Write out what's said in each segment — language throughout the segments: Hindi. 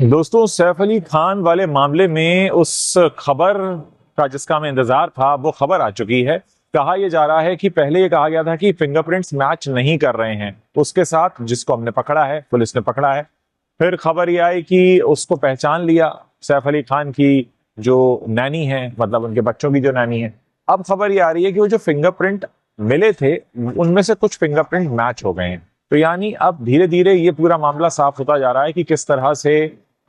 दोस्तों, सैफ अली खान वाले मामले में उस खबर का जिसका हमें इंतजार था वो खबर आ चुकी है। कहा यह जा रहा है कि पहले ये कहा गया था कि फिंगरप्रिंट्स मैच नहीं कर रहे हैं उसके साथ जिसको हमने पकड़ा है, पुलिस ने पकड़ा है। फिर खबर ये आई कि उसको पहचान लिया, सैफ अली खान की जो नैनी है, मतलब उनके बच्चों की जो नैनी है। अब खबर ये आ रही है कि वो जो फिंगरप्रिंट मिले थे उनमें से कुछ फिंगरप्रिंट मैच हो गए हैं। तो यानी अब धीरे धीरे ये पूरा मामला साफ होता जा रहा है कि किस तरह से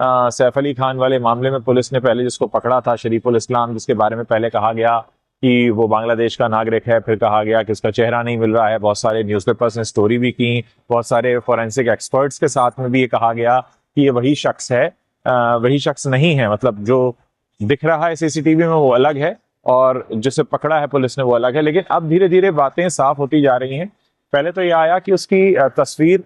सैफ अली खान वाले मामले में पुलिस ने पहले जिसको पकड़ा था, शरीफुल इस्लाम, जिसके बारे में पहले कहा गया कि वो बांग्लादेश का नागरिक है, फिर कहा गया कि उसका चेहरा नहीं मिल रहा है। बहुत सारे न्यूज़पेपर्स ने स्टोरी भी की, बहुत सारे फोरेंसिक एक्सपर्ट्स के साथ में भी ये कहा गया कि ये वही शख्स है। वही शख्स नहीं है, मतलब जो दिख रहा है सीसीटीवी में वो अलग है और जिसे पकड़ा है पुलिस ने वो अलग है। लेकिन अब धीरे धीरे बातें साफ होती जा रही हैं। पहले तो ये आया कि उसकी तस्वीर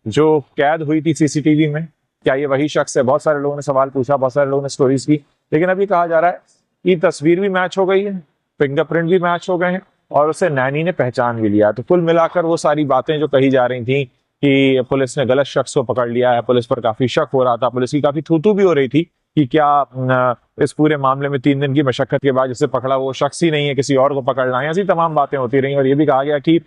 जो कैद हुई थी सीसीटीवी में, क्या ये वही शख्स है? बहुत सारे लोगों ने सवाल पूछा, बहुत सारे लोगों ने स्टोरीज की। लेकिन अभी कहा जा रहा है कि तस्वीर भी मैच हो गई है, फिंगरप्रिंट भी मैच हो गए हैं और उसे नैनी ने पहचान भी लिया। तो कुल मिलाकर वो सारी बातें जो कही जा रही थी कि पुलिस ने गलत शख्स को पकड़ लिया है, पुलिस पर काफी शक हो रहा था, पुलिस की काफी थू-थू भी हो रही थी कि क्या इस पूरे मामले में 3 दिन की मशक्कत के बाद जिसे पकड़ा वो शख्स ही नहीं है, किसी और को पकड़ना है। ऐसी तमाम बातें होती रही और ये भी कहा गया कि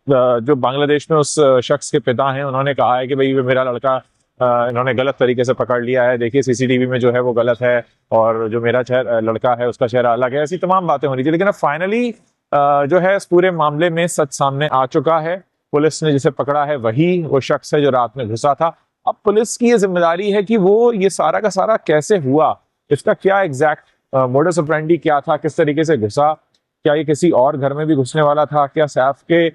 जो बांग्लादेश में उस शख्स के पिता हैं उन्होंने कहा है कि भाई ये मेरा लड़का इन्होंने गलत तरीके से पकड़ लिया है, देखिए सीसीटीवी में जो है वो गलत है और जो मेरा लड़का है उसका चेहरा अलग है। ऐसी तमाम बातें हो रही थी। लेकिन अब फाइनली जो है इस पूरे मामले में सच सामने आ चुका है। पुलिस ने जिसे पकड़ा है वही वो शख्स है जो रात में घुसा था। अब पुलिस की ये जिम्मेदारी है कि वो ये सारा का सारा कैसे हुआ, इसका क्या एग्जैक्ट मोडस ऑपरेंडी क्या था, किस तरीके से घुसा, क्या ये किसी और घर में भी घुसने वाला था, क्या सैफ के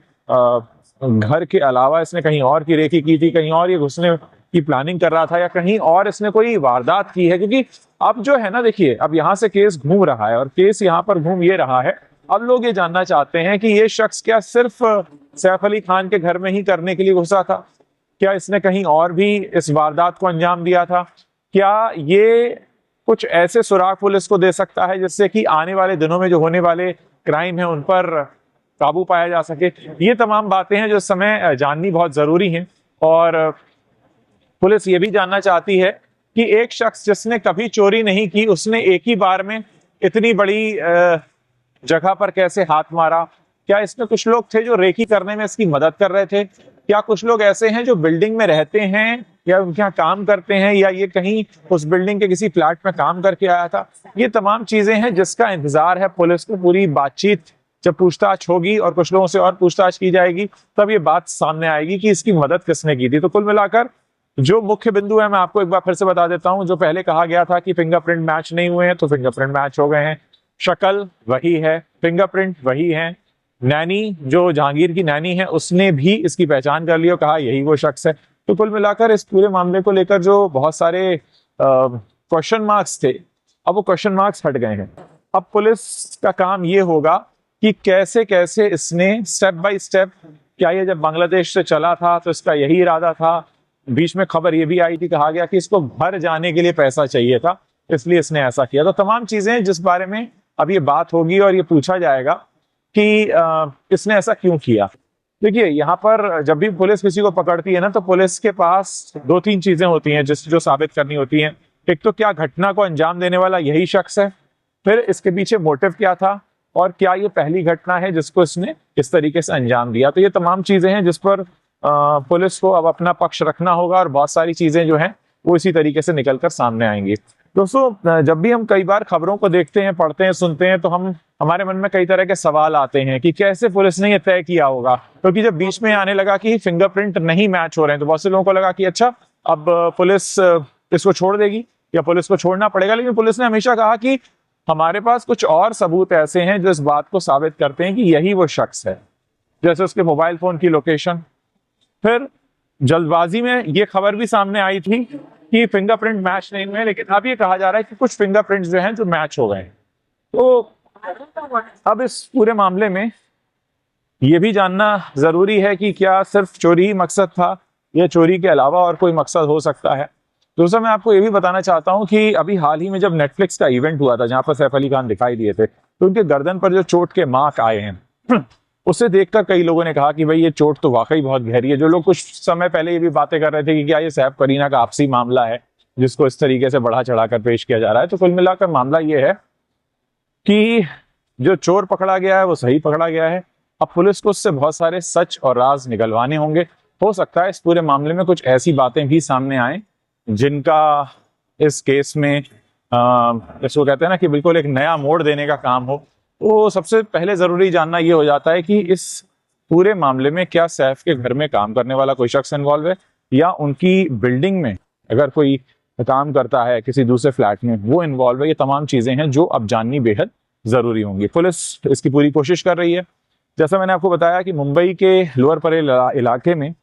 घर के अलावा इसने कहीं और की रेकी की थी, कहीं और ये घुसने की प्लानिंग कर रहा था, या कहीं और इसने कोई वारदात की है। क्योंकि अब जो है ना, देखिए अब यहाँ से केस घूम रहा है और केस यहाँ पर घूम ये रहा है। अब लोग ये जानना चाहते हैं कि ये शख्स क्या सिर्फ सैफ अली खान के घर में ही करने के लिए घुसा था, क्या इसने कहीं और भी इस वारदात को अंजाम दिया था, क्या ये कुछ ऐसे सुराग पुलिस को दे सकता है जिससे कि आने वाले दिनों में जो होने वाले क्राइम है उन पर काबू पाया जा सके। ये तमाम बातें हैं जो इस समय जाननी बहुत जरूरी हैं। और पुलिस ये भी जानना चाहती है कि एक शख्स जिसने कभी चोरी नहीं की उसने एक ही बार में इतनी बड़ी जगह पर कैसे हाथ मारा। क्या इसमें कुछ लोग थे जो रेकी करने में इसकी मदद कर रहे थे? क्या कुछ लोग ऐसे हैं जो बिल्डिंग में रहते हैं या उनके यहाँ काम करते हैं, या ये कहीं उस बिल्डिंग के किसी फ्लैट में काम करके आया था? ये तमाम चीजें हैं जिसका इंतजार है पुलिस को। पूरी बातचीत जब पूछताछ होगी और कुछ लोगों से और पूछताछ की जाएगी तब ये बात सामने आएगी कि इसकी मदद किसने की थी। तो कुल मिलाकर जो मुख्य बिंदु है मैं आपको एक बार फिर से बता देता हूं। जो पहले कहा गया था कि फिंगरप्रिंट मैच नहीं हुए हैं, तो फिंगरप्रिंट मैच हो गए हैं। शक्ल वही है, फिंगरप्रिंट वही है। नैनी, जो जहांगीर की नैनी है, उसने भी इसकी पहचान कर ली और कहा यही वो शख्स है। तो कुल मिलाकर इस पूरे मामले को लेकर जो बहुत सारे क्वेश्चन मार्क्स थे, अब वो क्वेश्चन मार्क्स हट गए हैं। अब पुलिस का काम ये होगा कि कैसे कैसे इसने स्टेप बाय स्टेप, क्या ये जब बांग्लादेश से चला था तो इसका यही इरादा था? बीच में खबर ये भी आई थी, कहा गया कि इसको घर जाने के लिए पैसा चाहिए था इसलिए इसने ऐसा किया। तो तमाम चीजें जिस बारे में अब ये बात होगी और ये पूछा जाएगा कि इसने ऐसा क्यों किया। देखिए यहाँ पर जब भी पुलिस किसी को पकड़ती है ना, तो पुलिस के पास 2-3 चीजें होती हैं जो साबित करनी होती हैं। एक तो क्या घटना को अंजाम देने वाला यही शख्स है, फिर इसके पीछे मोटिव क्या था, और क्या ये पहली घटना है जिसको इसने इस तरीके से अंजाम दिया। तो ये तमाम चीजें हैं जिस पर पुलिस को अब अपना पक्ष रखना होगा और बहुत सारी चीजें जो हैं वो इसी तरीके से निकलकर सामने आएंगी। दोस्तों, जब भी हम कई बार खबरों को देखते हैं, पढ़ते हैं, सुनते हैं, तो हमारे मन में कई तरह के सवाल आते हैं कि कैसे पुलिस ने ये तय किया होगा। क्योंकि जब बीच में आने लगा कि फिंगरप्रिंट नहीं मैच हो रहे हैं तो बहुत से लोगों को लगा कि अच्छा अब पुलिस इसको छोड़ देगी या पुलिस को छोड़ना पड़ेगा। लेकिन पुलिस ने हमेशा कहा कि हमारे पास कुछ और सबूत ऐसे हैं जो इस बात को साबित करते हैं कि यही वो शख्स है, जैसे उसके मोबाइल फोन की लोकेशन। फिर जल्दबाजी में ये खबर भी सामने आई थी कि फिंगरप्रिंट मैच नहीं हुए, लेकिन अब ये कहा जा रहा है कि कुछ फिंगरप्रिंट्स जो हैं जो मैच हो गए। तो अब इस पूरे मामले में ये भी जानना जरूरी है कि क्या सिर्फ चोरी ही मकसद था या चोरी के अलावा और कोई मकसद हो सकता है। दोस्तों, मैं आपको ये भी बताना चाहता हूं कि अभी हाल ही में जब नेटफ्लिक्स का इवेंट हुआ था जहां पर सैफ अली खान दिखाई दिए थे, तो उनके गर्दन पर जो चोट के मार्क आए हैं उसे देखकर कई लोगों ने कहा कि भाई ये चोट तो वाकई बहुत गहरी है। जो लोग कुछ समय पहले ये भी बातें कर रहे थे कि क्या ये सैफ करीना का आपसी मामला है, जिसको इस तरीके से बढ़ा चढ़ा कर पेश किया जा रहा है। तो कुल मिलाकर मामला ये है कि जो चोर पकड़ा गया है वो सही पकड़ा गया है। अब पुलिस को उससे बहुत सारे सच और राज निकलवाने होंगे। हो सकता है इस पूरे मामले में कुछ ऐसी बातें भी सामने आए जिनका इस केस में इसको कहते हैं ना कि बिल्कुल एक नया मोड़ देने का काम हो। तो सबसे पहले जरूरी जानना ये हो जाता है कि इस पूरे मामले में क्या सैफ के घर में काम करने वाला कोई शख्स इन्वॉल्व है या उनकी बिल्डिंग में अगर कोई काम करता है किसी दूसरे फ्लैट में वो इन्वॉल्व है। ये तमाम चीजें हैं जो अब जाननी बेहद जरूरी होंगी। पुलिस इसकी पूरी कोशिश कर रही है। जैसा मैंने आपको बताया कि मुंबई के लोअर परेल इलाके में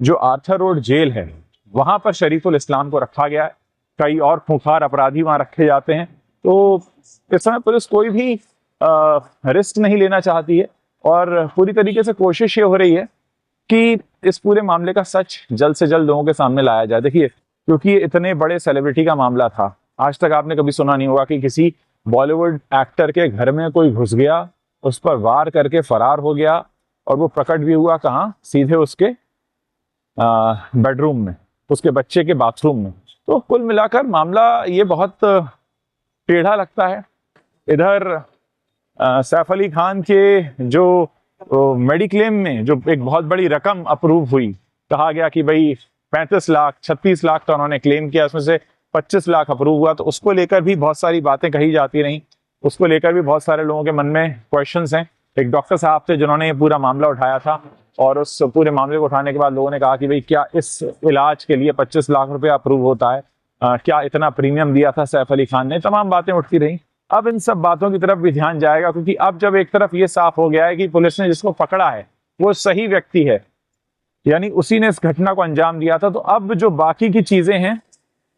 जो आर्थर रोड जेल है वहां पर शरीफुल इस्लाम को रखा गया है। कई और खूंखार अपराधी वहां रखे जाते हैं। तो इस समय पुलिस कोई भी रिस्क नहीं लेना चाहती है और पूरी तरीके से कोशिश ये हो रही है कि इस पूरे मामले का सच जल्द से जल्द लोगों के सामने लाया जाए। देखिए, क्योंकि ये इतने बड़े सेलिब्रिटी का मामला था, आज तक आपने कभी सुना नहीं होगा कि किसी बॉलीवुड एक्टर के घर में कोई घुस गया, उस पर वार करके फरार हो गया और वो प्रकट भी हुआ कहाँ, सीधे उसके बेडरूम में, उसके बच्चे के बाथरूम में। तो कुल मिलाकर मामला ये बहुत टेढ़ा लगता है। इधर सैफ अली खान के जो मेडिक्लेम में जो एक बहुत बड़ी रकम अप्रूव हुई, कहा गया कि भाई 35 लाख 36 लाख का उन्होंने क्लेम किया, उसमें से 25 लाख अप्रूव हुआ। तो उसको लेकर भी बहुत सारी बातें कही जाती रहीं, उसको लेकर भी बहुत सारे लोगों के मन में क्वेश्चंस हैं। एक डॉक्टर साहब थे जिन्होंने ये पूरा मामला उठाया था और उस पूरे मामले को उठाने के बाद लोगों ने कहा कि भाई क्या इस इलाज के लिए 25 लाख रुपया अप्रूव होता है, क्या इतना प्रीमियम दिया था सैफ अली खान ने। तमाम बातें उठती रहीं। अब इन सब बातों की तरफ भी ध्यान जाएगा क्योंकि अब जब एक तरफ ये साफ हो गया है कि पुलिस ने जिसको पकड़ा है वो सही व्यक्ति है, यानी उसी ने इस घटना को अंजाम दिया था, तो अब जो बाकी की चीजें हैं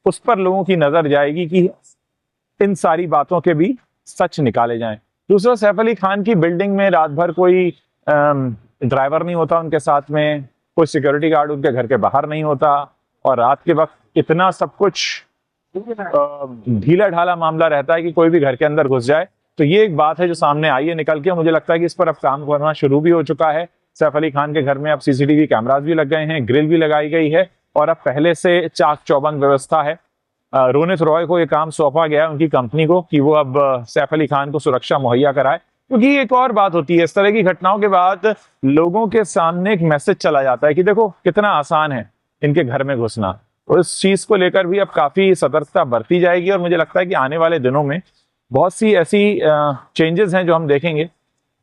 उस पर लोगों की नजर जाएगी कि इन सारी बातों के भी सच निकाले जाएं। दूसरा, सैफ अली खान की बिल्डिंग में रात भर कोई ड्राइवर नहीं होता उनके साथ में, कोई सिक्योरिटी गार्ड उनके घर के बाहर नहीं होता और रात के वक्त इतना सब कुछ ढीला ढाला मामला रहता है कि कोई भी घर के अंदर घुस जाए। तो ये एक बात है जो सामने आई है निकल के। मुझे लगता है कि इस पर अब काम करना शुरू भी हो चुका है। सैफ अली खान के घर में अब सीसीटीवी कैमरास भी लग गए हैं, ग्रिल भी लगाई गई है और अब पहले से चाक चौबंद व्यवस्था है। रोनित रॉय को ये काम सौंपा गया है उनकी कंपनी को कि वो अब सैफ अली खान को सुरक्षा मुहैया कराए। क्योंकि एक और बात होती है, इस तरह की घटनाओं के बाद लोगों के सामने एक मैसेज चला जाता है कि देखो कितना आसान है इनके घर में घुसना। तो इस चीज को लेकर भी अब काफी सतर्कता बरती जाएगी और मुझे लगता है कि आने वाले दिनों में बहुत सी ऐसी चेंजेस हैं जो हम देखेंगे।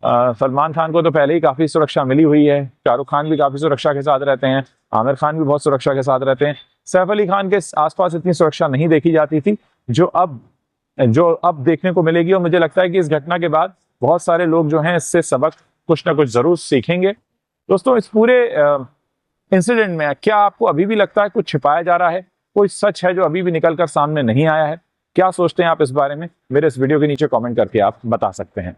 सलमान खान को तो पहले ही काफी सुरक्षा मिली हुई है, शाहरुख खान भी काफी सुरक्षा के साथ रहते हैं, आमिर खान भी बहुत सुरक्षा के साथ रहते हैं। सैफ अली खान के आसपास इतनी सुरक्षा नहीं देखी जाती थी जो अब देखने को मिलेगी। और मुझे लगता है कि इस घटना के बाद बहुत सारे लोग जो हैं इससे सबक कुछ ना कुछ जरूर सीखेंगे। दोस्तों, इस पूरे इंसिडेंट में क्या आपको अभी भी लगता है कुछ छिपाया जा रहा है, कोई सच है जो अभी भी निकल कर सामने नहीं आया है? क्या सोचते हैं आप इस बारे में? मेरे इस वीडियो के नीचे कमेंट करके आप बता सकते हैं।